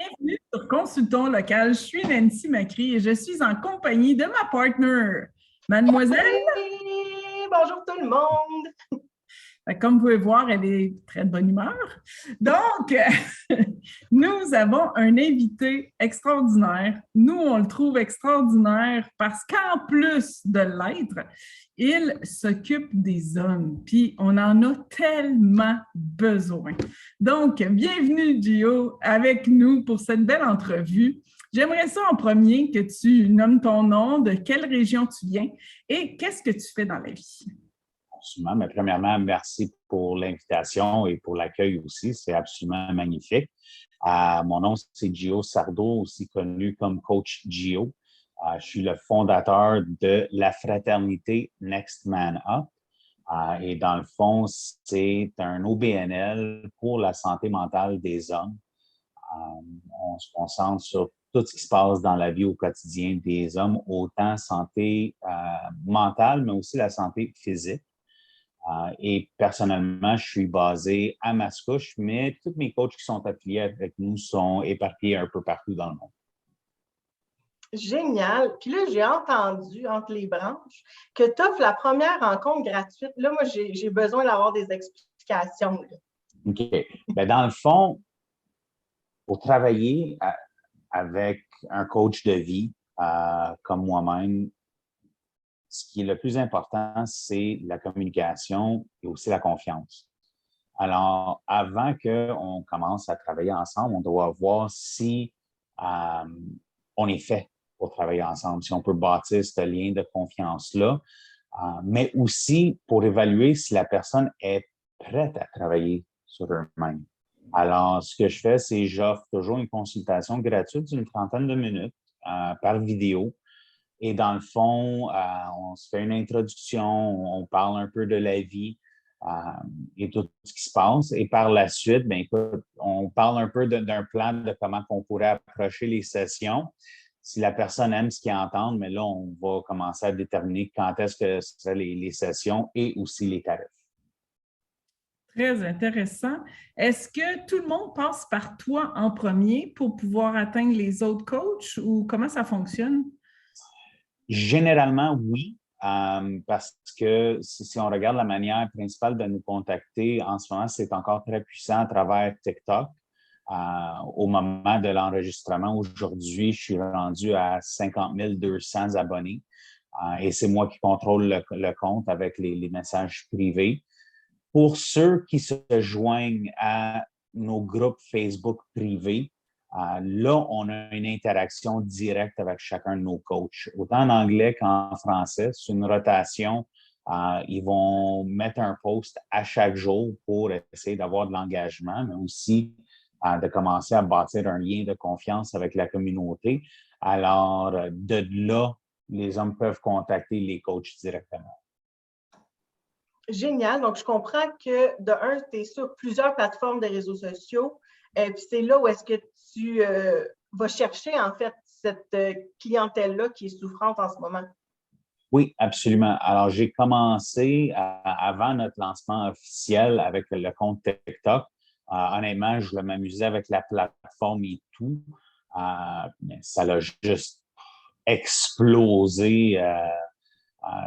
Bienvenue sur Consultons local. Je suis Nancy Macri et je suis en compagnie de ma partner, Mademoiselle. Hey, bonjour tout le monde! Comme vous pouvez voir, elle est très de bonne humeur. Donc, nous avons un invité extraordinaire. Nous, on le trouve extraordinaire parce qu'en plus de l'être, il s'occupe des hommes. Puis, on en a tellement besoin. Donc, bienvenue, Gio, avec nous pour cette belle entrevue. J'aimerais ça en premier que tu nommes ton nom, de quelle région tu viens et qu'est-ce que tu fais dans la vie? Absolument. Mais premièrement, merci pour l'invitation et pour l'accueil aussi. C'est absolument magnifique. Mon nom, c'est Gio Sardo, aussi connu comme Coach Gio. Je suis le fondateur de la fraternité Next Man Up. Et dans le fond, c'est un OBNL pour la santé mentale des hommes. On se concentre sur tout ce qui se passe dans la vie au quotidien des hommes, autant santé mentale, mais aussi la santé physique. Et personnellement, je suis basé à Mascouche, mais tous mes coachs qui sont affiliés avec nous sont éparpillés un peu partout dans le monde. Génial! Puis là, j'ai entendu entre les branches que tu offres la première rencontre gratuite. Là, moi, j'ai besoin d'avoir des explications. Là. OK. Bien, dans le fond, pour travailler avec un coach de vie comme moi-même, ce qui est le plus important, c'est la communication et aussi la confiance. Alors, avant qu'on commence à travailler ensemble, on doit voir si on est fait pour travailler ensemble, si on peut bâtir ce lien de confiance-là, mais aussi pour évaluer si la personne est prête à travailler sur eux-mêmes. Alors, ce que je fais, c'est j'offre toujours une consultation gratuite d'une 30aine de minutes par vidéo. Et dans le fond, on se fait une introduction, on parle un peu de la vie et tout ce qui se passe. Et par la suite, bien, écoute, on parle un peu d'un plan de comment on pourrait approcher les sessions. Si la personne aime ce qu'elle entend, mais là, on va commencer à déterminer quand est-ce que ce seraient les sessions et aussi les tarifs. Très intéressant. Est-ce que tout le monde passe par toi en premier pour pouvoir atteindre les autres coachs ou comment ça fonctionne? Généralement, oui, parce que si on regarde la manière principale de nous contacter en ce moment, c'est encore très puissant à travers TikTok. Au moment de l'enregistrement, aujourd'hui, je suis rendu à 50 200 abonnés et c'est moi qui contrôle le compte avec les messages privés. Pour ceux qui se joignent à nos groupes Facebook privés, là, on a une interaction directe avec chacun de nos coachs. Autant en anglais qu'en français, c'est une rotation. Ils vont mettre un post à chaque jour pour essayer d'avoir de l'engagement, mais aussi de commencer à bâtir un lien de confiance avec la communauté. Alors, de là, les hommes peuvent contacter les coachs directement. Génial. Donc, je comprends que, de un, tu es sur plusieurs plateformes de réseaux sociaux. Puis c'est là où est-ce que tu vas chercher, en fait, cette clientèle-là qui est souffrante en ce moment. Oui, absolument. Alors, j'ai commencé avant notre lancement officiel avec le compte TikTok. Honnêtement, je m'amusais avec la plateforme et tout. Mais ça l'a juste explosé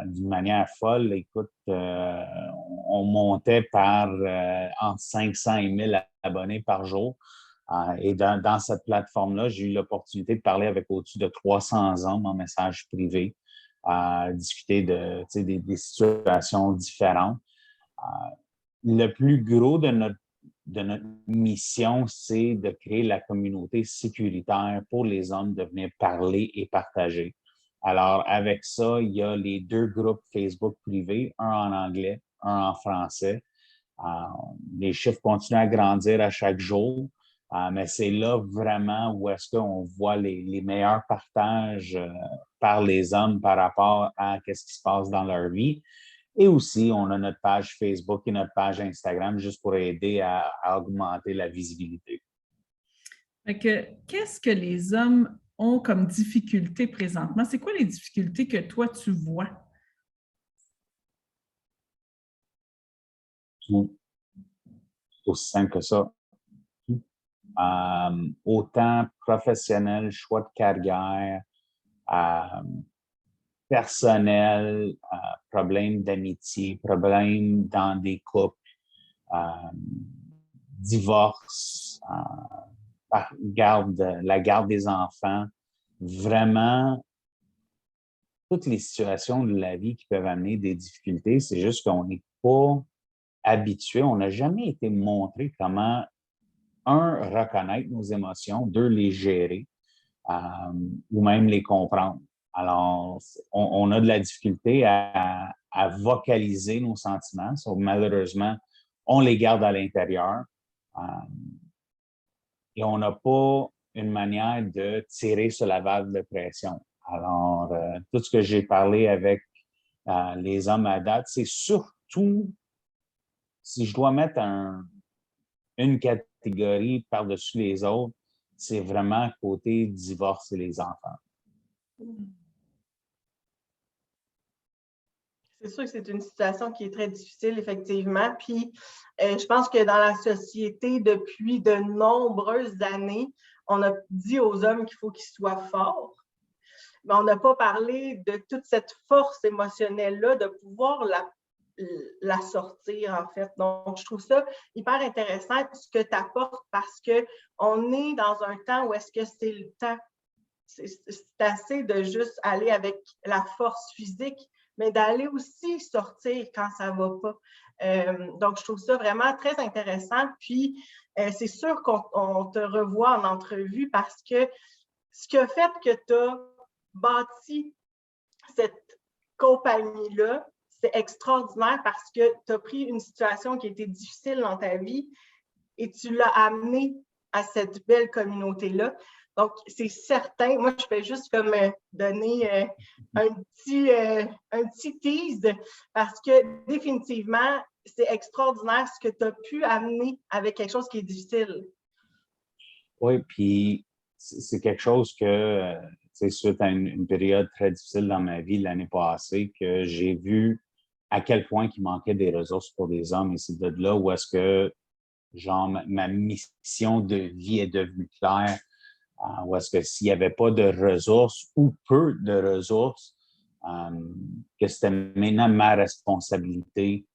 d'une manière folle. Écoute, on montait par entre 500 et 1000 abonnés par jour. Et dans cette plateforme-là, j'ai eu l'opportunité de parler avec au-dessus de 300 hommes en message privé, discuter des situations différentes. Le plus gros de notre mission, c'est de créer la communauté sécuritaire pour les hommes de venir parler et partager. Alors, avec ça, il y a les deux groupes Facebook privés, un en anglais, un en français. Les chiffres continuent à grandir à chaque jour, mais c'est là vraiment où est-ce qu'on voit les meilleurs partages par les hommes par rapport à ce qui se passe dans leur vie. Et aussi, on a notre page Facebook et notre page Instagram juste pour aider à augmenter la visibilité. Qu'est-ce que les hommes ont comme difficulté présentement? C'est quoi les difficultés que toi, tu vois? Tout. C'est aussi simple que ça. autant professionnel, choix de carrière, personnel, problèmes d'amitié, problèmes dans des couples, divorce, la garde des enfants, vraiment toutes les situations de la vie qui peuvent amener des difficultés. C'est juste qu'on n'est pas habitué, on n'a jamais été montré comment, un, reconnaître nos émotions, deux, les gérer, ou même les comprendre. Alors, on a de la difficulté à vocaliser nos sentiments. Malheureusement, on les garde à l'intérieur et on n'a pas une manière de tirer sur la valve de pression. Alors, tout ce que j'ai parlé avec les hommes à date, c'est surtout, si je dois mettre une catégorie par-dessus les autres, c'est vraiment côté divorce et les enfants. C'est sûr que c'est une situation qui est très difficile, effectivement. Puis, je pense que dans la société, depuis de nombreuses années, on a dit aux hommes qu'il faut qu'ils soient forts. Mais on n'a pas parlé de toute cette force émotionnelle-là, de pouvoir la sortir, en fait. Donc, je trouve ça hyper intéressant ce que tu apportes parce qu'on est dans un temps où est-ce que c'est le temps. C'est assez de juste aller avec la force physique, mais d'aller aussi sortir quand ça ne va pas. Donc, je trouve ça vraiment très intéressant. Puis, c'est sûr qu'on te revoit en entrevue parce que ce qui a fait que tu as bâti cette compagnie-là, c'est extraordinaire parce que tu as pris une situation qui était difficile dans ta vie et tu l'as amenée à cette belle communauté-là. Donc, c'est certain. Moi, je fais juste comme donner un petit tease parce que définitivement, c'est extraordinaire ce que tu as pu amener avec quelque chose qui est difficile. Oui, puis c'est quelque chose que, suite à une période très difficile dans ma vie l'année passée, que j'ai vu à quel point il manquait des ressources pour des hommes. Et c'est de là où est-ce que, genre, ma mission de vie est devenue claire. Où est-ce que s'il n'y avait pas de ressources ou peu de ressources, que c'était maintenant ma responsabilité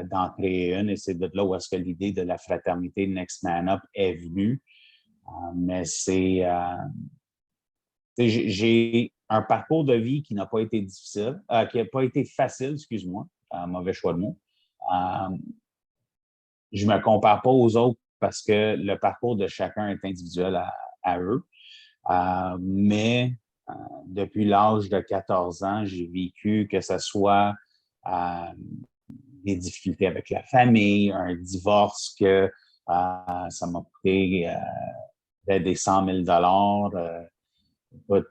d'en créer une. Et c'est de là où est-ce que l'idée de la fraternité Next Man Up est venue. Mais j'ai un parcours de vie qui n'a pas été difficile, qui n'a pas été facile, excuse-moi, mauvais choix de mots. Je ne me compare pas aux autres parce que le parcours de chacun est individuel à eux. Mais depuis l'âge de 14 ans, j'ai vécu que ce soit des difficultés avec la famille, un divorce que ça m'a coûté des 100 000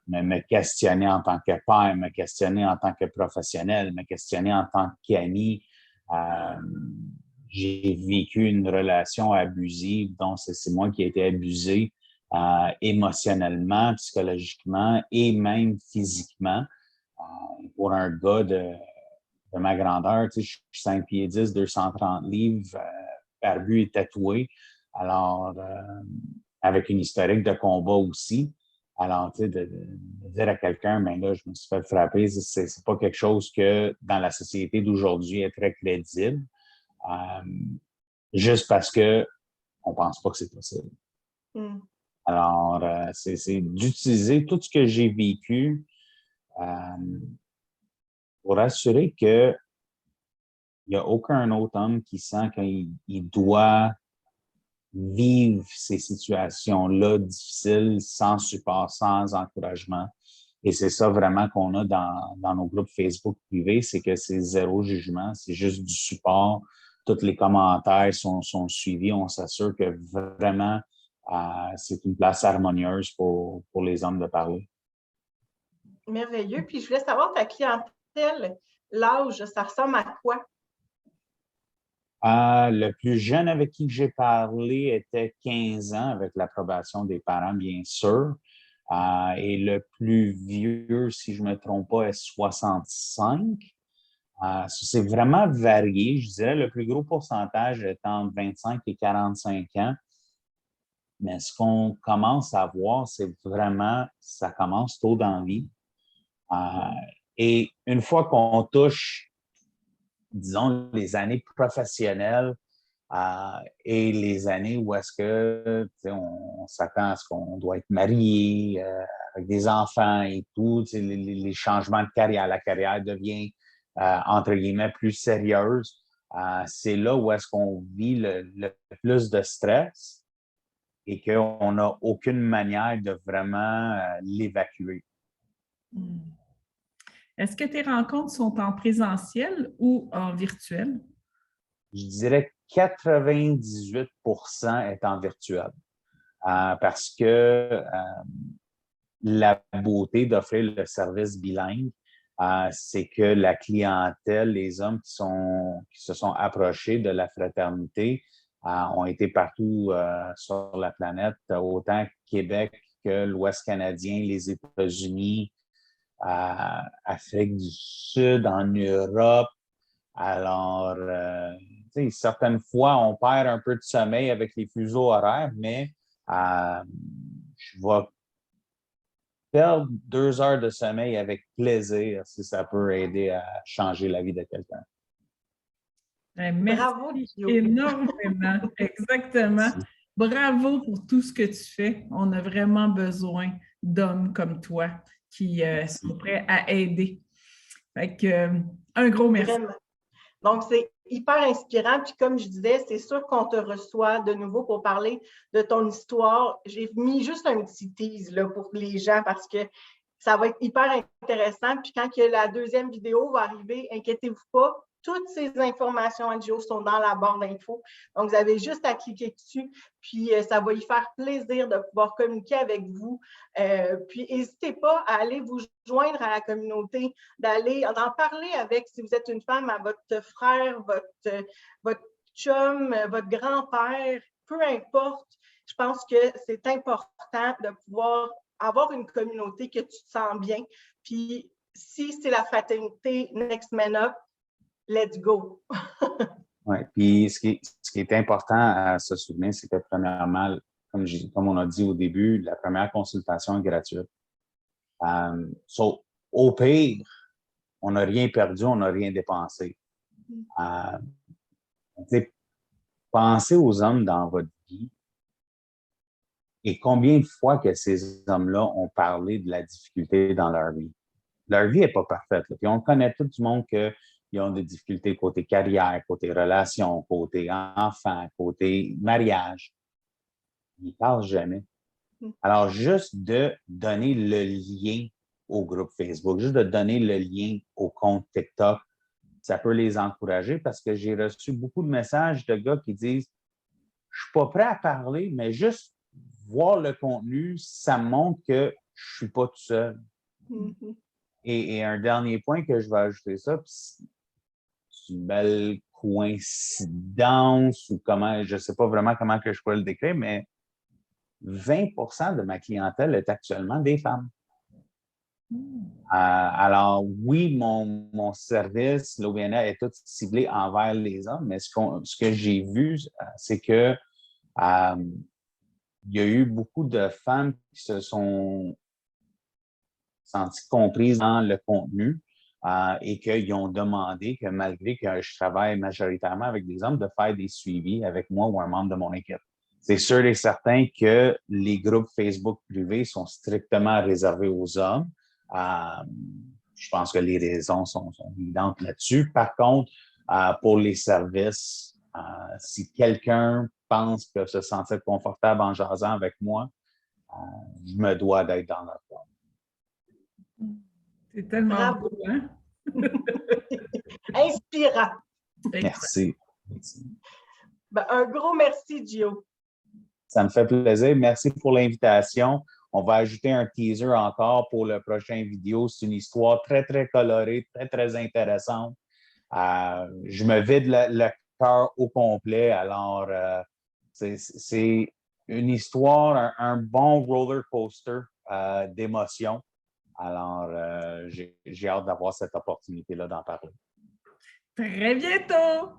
me questionner en tant que père, me questionner en tant que professionnel, me questionner en tant qu'ami. J'ai vécu une relation abusive, donc c'est moi qui ai été abusé émotionnellement, psychologiquement et même physiquement. Pour un gars de ma grandeur, je suis 5 pieds 10, 230 livres, barbu et tatoué. Alors, avec une historique de combat aussi. Alors, tu sais, de dire à quelqu'un, mais là, je me suis fait frapper, c'est pas quelque chose que, dans la société d'aujourd'hui, est très crédible. Juste parce que on pense pas que c'est possible. Alors, c'est d'utiliser tout ce que j'ai vécu pour assurer que il n'y a aucun autre homme qui sent qu'il doit vivre ces situations-là difficiles sans support, sans encouragement. Et c'est ça vraiment qu'on a dans nos groupes Facebook privés, c'est que c'est zéro jugement, c'est juste du support. Tous les commentaires sont suivis. On s'assure que vraiment, c'est une place harmonieuse pour les hommes de parler. Merveilleux. Puis je voulais savoir ta clientèle, l'âge, ça ressemble à quoi? Le plus jeune avec qui j'ai parlé était 15 ans, avec l'approbation des parents, bien sûr. Et le plus vieux, si je ne me trompe pas, est 65. C'est vraiment varié. Je dirais le plus gros pourcentage est entre 25 et 45 ans. Mais ce qu'on commence à voir, c'est vraiment, ça commence tôt dans la vie. Et une fois qu'on touche, disons, les années professionnelles et les années où est-ce que on s'attend à ce qu'on doit être marié, avec des enfants et tout, les changements de carrière, la carrière devient, entre guillemets, plus sérieuse. C'est là où est-ce qu'on vit le plus de stress et qu'on n'a aucune manière de vraiment l'évacuer. Est-ce que tes rencontres sont en présentiel ou en virtuel? Je dirais que 98% est en virtuel. Parce que la beauté d'offrir le service bilingue, c'est que la clientèle, les hommes qui se sont approchés de la fraternité ont été partout sur la planète, autant Québec que l'Ouest canadien, les États-Unis, Afrique du Sud, en Europe. Alors, certaines fois, on perd un peu de sommeil avec les fuseaux horaires, mais je vais perdre 2 heures de sommeil avec plaisir si ça peut aider à changer la vie de quelqu'un. Merci Bravo, Gio. énormément. Exactement. Merci. Bravo pour tout ce que tu fais. On a vraiment besoin d'hommes comme toi qui sont prêts à aider. Fait que, un gros merci. Vraiment. Donc, c'est hyper inspirant. Puis comme je disais, c'est sûr qu'on te reçoit de nouveau pour parler de ton histoire. J'ai mis juste un petit tease là, pour les gens parce que ça va être hyper intéressant. Puis quand que la deuxième vidéo va arriver, inquiétez-vous pas, toutes ces informations à Gio sont dans la barre d'infos. Donc, vous avez juste à cliquer dessus, puis ça va y faire plaisir de pouvoir communiquer avec vous. Puis, n'hésitez pas à aller vous joindre à la communauté, d'aller en parler avec, si vous êtes une femme, à votre frère, votre chum, votre grand-père, peu importe. Je pense que c'est important de pouvoir avoir une communauté que tu te sens bien. Puis, si c'est la fraternité Next Man Up, let's go. Oui, puis ce qui est important à se souvenir, c'est que premièrement, comme on a dit au début, la première consultation est gratuite. Au pire, on n'a rien perdu, on n'a rien dépensé. Pensez aux hommes dans votre vie et combien de fois que ces hommes-là ont parlé de la difficulté dans leur vie. Leur vie n'est pas parfaite. Puis on connaît tout du monde qu'ils ont des difficultés côté carrière, côté relations, côté enfants, côté mariage. Ils ne parlent jamais. Alors, juste de donner le lien au groupe Facebook, juste de donner le lien au compte TikTok, ça peut les encourager parce que j'ai reçu beaucoup de messages de gars qui disent « Je ne suis pas prêt à parler, mais juste voir le contenu, ça me montre que je ne suis pas tout seul. » Et un dernier point que je vais ajouter ça, c'est une belle coïncidence ou comment, je ne sais pas vraiment comment que je pourrais le décrire, mais 20% de ma clientèle est actuellement des femmes. Alors, oui, mon service, l'OBNL, est tout ciblé envers les hommes, mais ce que j'ai vu, c'est que il y a eu beaucoup de femmes qui se sont senties comprises dans le contenu et qu'ils ont demandé que malgré que je travaille majoritairement avec des hommes, de faire des suivis avec moi ou un membre de mon équipe. C'est sûr et certain que les groupes Facebook privés sont strictement réservés aux hommes. Je pense que les raisons sont évidentes là-dessus. Par contre, pour les services, si quelqu'un pense que se sentir confortable en jasant avec moi, je me dois d'être dans leur forme. C'est tellement beau, hein? Inspirant. Merci. Ben, un gros merci, Gio. Ça me fait plaisir. Merci pour l'invitation. On va ajouter un teaser encore pour le prochain vidéo. C'est une histoire très, très colorée, très, très intéressante. Je me vide le cœur au complet. Alors, c'est une histoire, un bon roller coaster d'émotions. Alors, j'ai hâte d'avoir cette opportunité-là d'en parler. Très bientôt!